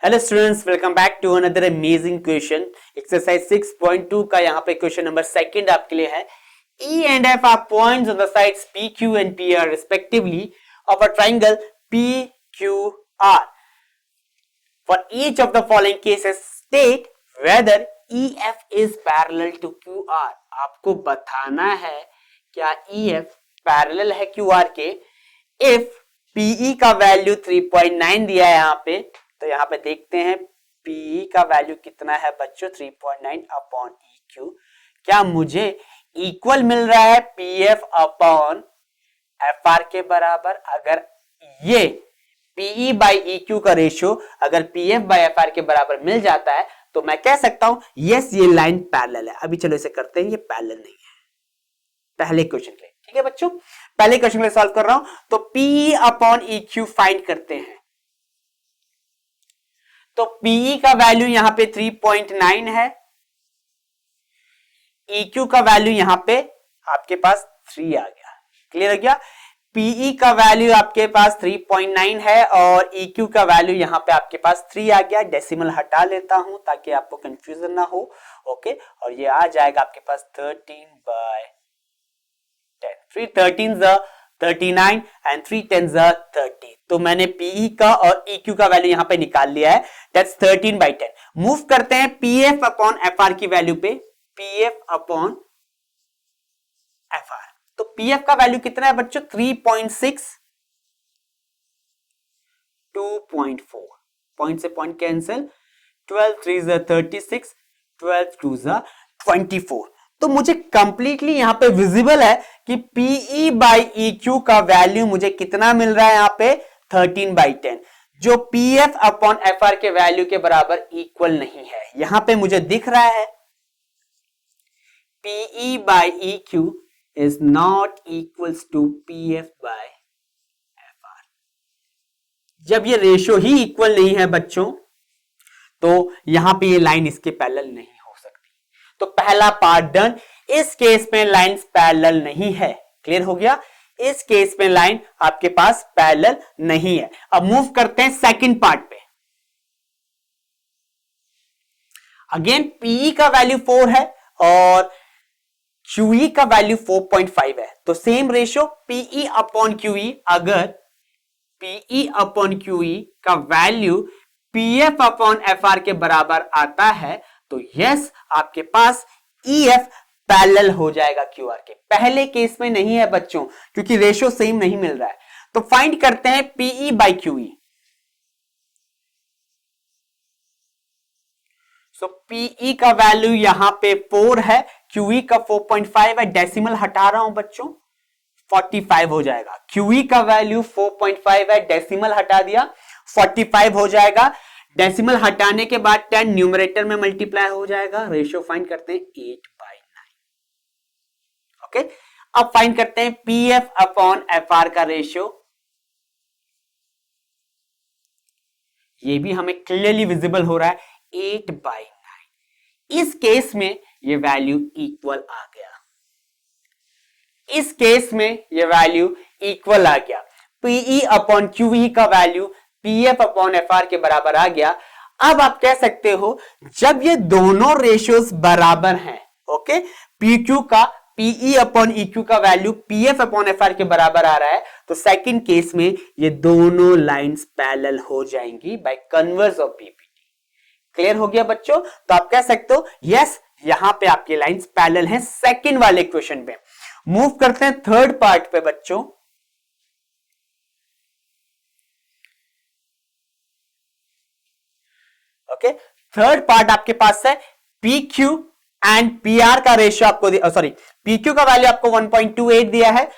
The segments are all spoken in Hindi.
Hello students, welcome back to another amazing question. Exercise 6.2 का यहाँ पे क्वेश्चन नंबर सेकंड आपके लिए है। E and F are points on the sides PQ and PR respectively of a triangle PQR. For each of the following cases, state whether EF is parallel to QR. आपको बताना है क्या EF पैरेलल है QR के। If PE का वैल्यू 3.9 दिया है यहाँ पे, तो यहाँ पे देखते हैं PE का वैल्यू कितना है बच्चों, 3.9 अपॉन EQ। क्या मुझे इक्वल मिल रहा है PF अपॉन FR के बराबर? अगर ये PE बाई EQ का रेशियो अगर PF बाई FR के बराबर मिल जाता है तो मैं कह सकता हूं यस ये लाइन पैरेलल है। अभी चलो इसे करते हैं, ये पैरेलल नहीं है पहले क्वेश्चन के लिए। ठीक है बच्चों, पहले क्वेश्चन के लिए सॉल्व कर रहा हूं, तो PE अपॉन EQ फाइंड करते हैं। तो PE का वैल्यू यहां पे 3.9 है, EQ का वैल्यू यहां पे आपके पास 3 आ गया। क्लियर हो गया? PE का वैल्यू आपके पास 3.9 है और EQ का वैल्यू यहां पे आपके पास 3 आ गया। डेसिमल हटा लेता हूं ताकि आपको कंफ्यूजन ना हो। ओके, और ये आ जाएगा आपके पास 13/10। 3 13 39 एंड 3 10 30। तो मैंने PE का और EQ का वैल्यू यहां पे निकाल लिया है, दैट्स 13/10। मूव करते हैं PF अपॉन FR की वैल्यू पे। PF अपॉन FR, तो PF का वैल्यू कितना है बच्चों? 3.6, 2.4, पॉइंट से पॉइंट कैंसिल, 12 3 36, 12 2 24। तो मुझे कंप्लीटली यहां पे विजिबल है कि PE बाई EQ का वैल्यू मुझे कितना मिल रहा है यहां पे 13/10, जो PF अपॉन FR के वैल्यू के बराबर इक्वल नहीं है। यहां पे मुझे दिख रहा है PE by EQ is not equals to PF by FR। जब ये रेशियो ही इक्वल नहीं है बच्चों, तो यहां पे ये लाइन इसके पैरेलल नहीं हो सकती। तो पहला पार्ट डन। इस केस में लाइंस पैरेलल नहीं है। क्लियर हो गया? इस केस में लाइन आपके पास पैरेलल नहीं है। अब मूव करते हैं सेकंड पार्ट पे। अगेन PE का वैल्यू 4 है और QE का वैल्यू 4.5 है, तो same ratio PE upon QE। अगर PE अपॉन QE का वैल्यू PF अपॉन FR के बराबर आता है तो यस आपके पास EF पैरेलल हो जाएगा QR के। पहले केस में नहीं है बच्चों, क्योंकि रेशियो सेम नहीं मिल रहा है। तो फाइंड करते हैं PE by QE। So PE का वैल्यू यहां पे 4 है, QE का 4.5 है। डेसिमल हटा रहा हूं बच्चों, 45 हो जाएगा। QE का वैल्यू 4.5 है, डेसिमल हटा दिया, 45 हो जाएगा। डेसिमल हटाने के बाद 10 न्यूमरेटर में मल्टीप्लाई हो जाएगा। रेशियो फाइंड करते हैं 8/9। ओके, अब फाइंड करते हैं PF अपॉन FR का रेशियो। ये भी हमें क्लियरली विजिबल हो रहा है 8/9। इस केस में ये वैल्यू इक्वल आ गया। इस केस में ये वैल्यू इक्वल आ गया। PE अपॉन QE का वैल्यू PF अपॉन FR के बराबर आ गया। अब आप कह सकते हो जब ये दोनों रेशियोज बराबर हैं, ओके, PQ का PE अपॉन EQ का वैल्यू PF अपॉन FR के बराबर आ रहा है, तो सेकंड केस में ये दोनों लाइंस पैरेलल हो जाएंगी by converse of PPT। Clear हो गया बच्चों? तो आप कह सकते हो यस यहां पे आपकी लाइंस पैरेलल हैं सेकंड वाले क्वेश्चन पे। मूव करते हैं थर्ड पार्ट पे बच्चों। ओके, थर्ड पार्ट आपके पास है PQ एंड PR का रेशियो आपको PQ का वैल्यू आपको 1.28 दिया है,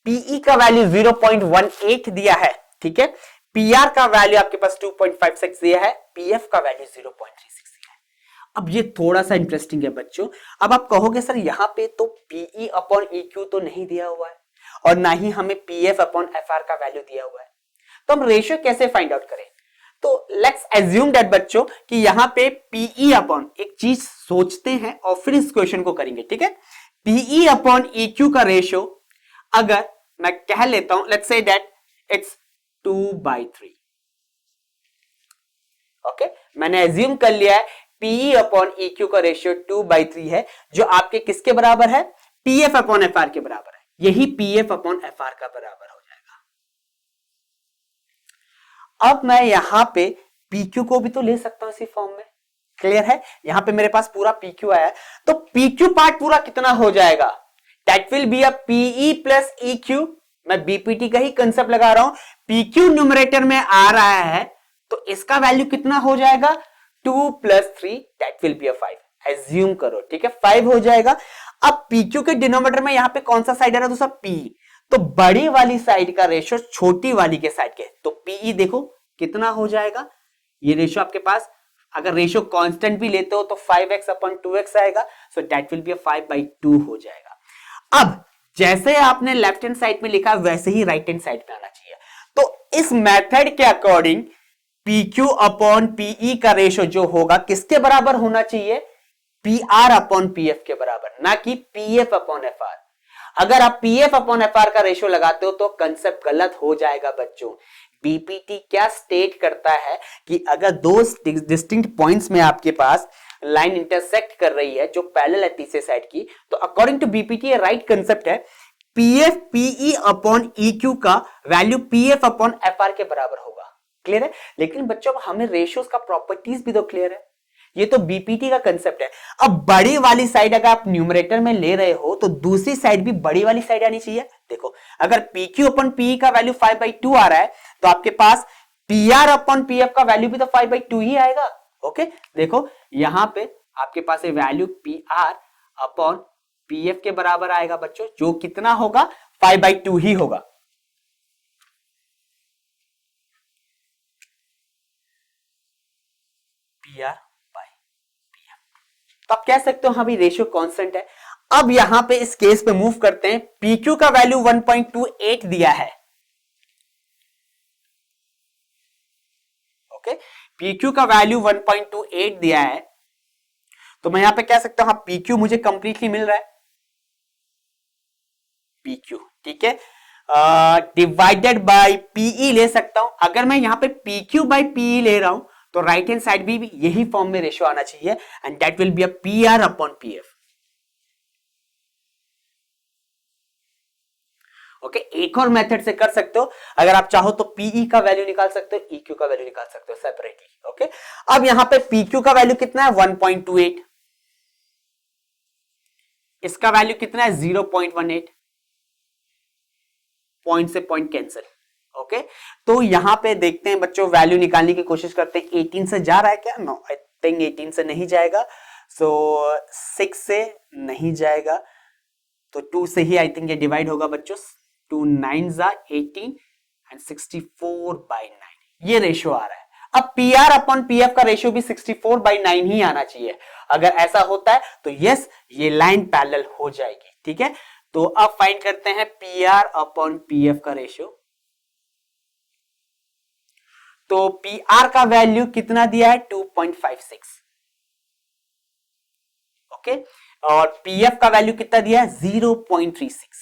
PE का वैल्यू 0.18 दिया है। ठीक है, PR का वैल्यू आपके पास 2.56 दिया है, PF का वैल्यू 0.36 दिया है। अब ये थोड़ा सा इंटरेस्टिंग है बच्चों। अब आप कहोगे सर यहां पे तो PE अपॉन EQ तो नहीं दिया हुआ है और ना ही हमें PF अपॉन FR का वैल्यू दिया हुआ है, तो हम रेशियो कैसे फाइंड आउट करें? तो लेट्स एज्यूम दैट बच्चों कि यहां पे PE अपॉन, एक चीज सोचते हैं और फिर इस क्वेश्चन को करेंगे। ठीक है, PE अपॉन EQ का रेशियो अगर मैं कह लेता हूं, let's say that it's 2/3। Okay, मैंने एज्यूम कर लिया है पीई अपॉन EQ का रेशियो 2/3 है, जो आपके किसके बराबर है, PF अपॉन FR के बराबर है। यही PF अपॉन FR का बराबर हो जाएगा। अब मैं यहां पे PQ को भी तो ले सकता हूं इसी फॉर्म में, क्लियर है। यहां पे मेरे पास पूरा PQ आया है, तो PQ पार्ट पूरा कितना हो जाएगा, that will be a PE plus EQ। मैं BPT का ही कंसेप्ट लगा रहा हूं, PQ न्यूमरेटर में आ रहा है तो इसका वैल्यू कितना हो जाएगा, 2 + 3 that will be a 5। Assume करो, ठीक है, 5 हो जाएगा। अब PQ के डिनोमिनेटर में यहां पे कौन सा साइड आ रहा है, दूसरा P, तो बड़ी वाली साइड का रेशियो छोटी वाली के साइड के, तो PE देखो कितना हो जाएगा, ये रेशियो आपके पास अगर रेशियो कांस्टेंट भी लेते हो तो 5x अपॉन 2x आएगा, so that will be a 5/2 हो जाएगा। अब जैसे आपने लेफ्ट हैंड साइड में लिखा वैसे ही राइट हैंड साइड में आना चाहिए। तो इस मेथड के अकॉर्डिंग PQ अपॉन PE का रेशियो जो होगा किसके बराबर होना चाहिए, PR अपॉन PF के बराबर, ना कि PF अपॉन FR। अगर आप PF अपॉन FR का रेशियो लगाते हो तो कंसेप्ट गलत हो जाएगा बच्चों। बीपीटी क्या स्टेट करता है कि अगर दो डिस्टिंक्ट पॉइंट्स में आपके पास लाइन इंटरसेक्ट कर रही है जो पैरेलल है तीसरे साइड की, तो अकॉर्डिंग टू बीपीटी ये राइट कंसेप्ट है, PF PE अपॉन EQ का वैल्यू PF अपॉन FR के बराबर होगा। क्लियर है। लेकिन बच्चों हमें रेशियोज का प्रॉपर्टीज भी तो क्लियर है, ये तो बीपीटी का कंसेप्ट है। अब बड़ी वाली साइड अगर आप न्यूमरेटर में ले रहे हो तो दूसरी साइड भी बड़ी वाली साइड आनी चाहिए। देखो अगर PQ अपॉन PE का वैल्यू 5/2 आ रहा है तो आपके पास PR अपॉन PF का वैल्यू भी तो 5/2 ही आएगा। ओके, देखो यहां पे आपके पास ये वैल्यू PR अपॉन PF के बराबर आएगा बच्चों, जो कितना होगा 5/2 ही होगा। PR तो आप कह सकते हो हाँ भाई रेशियो कांस्टेंट है। अब यहां पे इस केस पे मूव करते हैं, PQ का वैल्यू 1.28 दिया है। ओके, PQ का वैल्यू 1.28 दिया है, तो मैं यहां पे कह सकता हूं हाँ PQ मुझे कंप्लीटली मिल रहा है, PQ ठीक है, डिवाइडेड बाय PE ले सकता हूं। अगर मैं यहां पे PQ बाय PE ले रहा हूं तो राइट हैंड साइड भी यही फॉर्म में रेशियो आना चाहिए, and that will be a PR upon PF। Okay, एक और मेथड से कर सकते हो, अगर आप चाहो तो PE का वैल्यू निकाल सकते हो, EQ का वैल्यू निकाल सकते हो सेपरेटली। ओके, अब यहां पे PQ का वैल्यू कितना है 1.28, इसका वैल्यू कितना है 0.18, पॉइंट से पॉइंट कैंसिल। ओके, तो यहां पे देखते हैं बच्चों, वैल्यू निकालने की कोशिश करते हैं। 18 से जा रहा है क्या, नो आई थिंक 18 से नहीं जाएगा, सो 6 से नहीं जाएगा, तो 2 से ही आई थिंक ये डिवाइड होगा बच्चों। 2 9s are 18 एंड 64/9 ये रेशियो आ रहा है। अब PR अपॉन PF का रेशियो भी 64/9 ही आना चाहिए। अगर ऐसा होता है तो यस ये लाइन पैरेलल हो जाएगी। ठीक है, तो अब फाइंड करते हैं PR अपॉन PF का रेशियो। तो PR का वैल्यू कितना दिया है 2.56, ओके, और PF का वैल्यू कितना दिया है 0.36,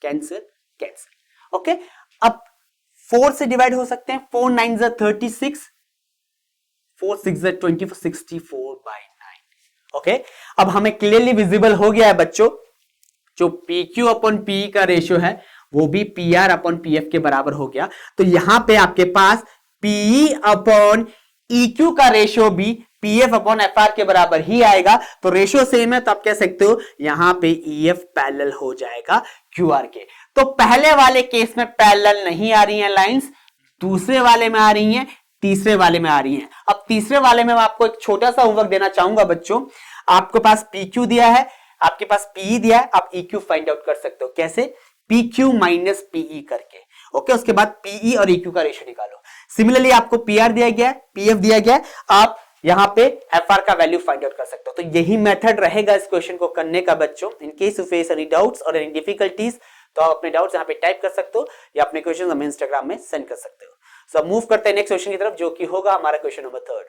कैंसिल कैंसिल। ओके, अब 4 से डिवाइड हो सकते हैं, 4 9s are 36, 4 6s are 24, 64/9। Okay, अब हमें क्लियरली विजिबल हो गया है बच्चों, जो PQ अपॉन PE का रेशियो है वो भी PR अपॉन PF के बराबर हो गया। तो यहां पे आपके पास PE अपॉन EQ का रेशियो भी PF अपॉन FR के बराबर ही आएगा। तो रेशियो सेम है, तो आप कह सकते हो यहां पे EF पैरेलल हो जाएगा QR के। तो पहले वाले केस में पैरेलल नहीं आ रही हैं लाइंस, दूसरे वाले में आ रही हैं, तीसरे वाले में आ रही हैं। अब तीसरे वाले में मैं आपको एक छोटा सा होमवर्क देना चाहूंगा बच्चों। आपके पास PQ दिया है, आपके पास PE दिया है, आप EQ फाइंड आउट कर सकते हो। कैसे, PQ माइनस PE करके। ओके, उसके बाद PE और EQ का रेशियो निकालो। सिमिलरली आपको PR दिया गया है, PF दिया गया है, आप यहां पे FR का वैल्यू फाइंड आउट कर सकते हो। तो यही मेथड रहेगा इस क्वेश्चन को करने का बच्चों। In case you face any doubts और एनी डिफिकल्टीज तो आप अपने डाउट्स यहाँ पे टाइप कर सकते हो या अपने क्वेश्चन हमें इंस्टाग्राम में सेंड कर सकते हो। सो मूव करते हैं नेक्स्ट क्वेश्चन की तरफ, जो कि होगा हमारा क्वेश्चन नंबर 3।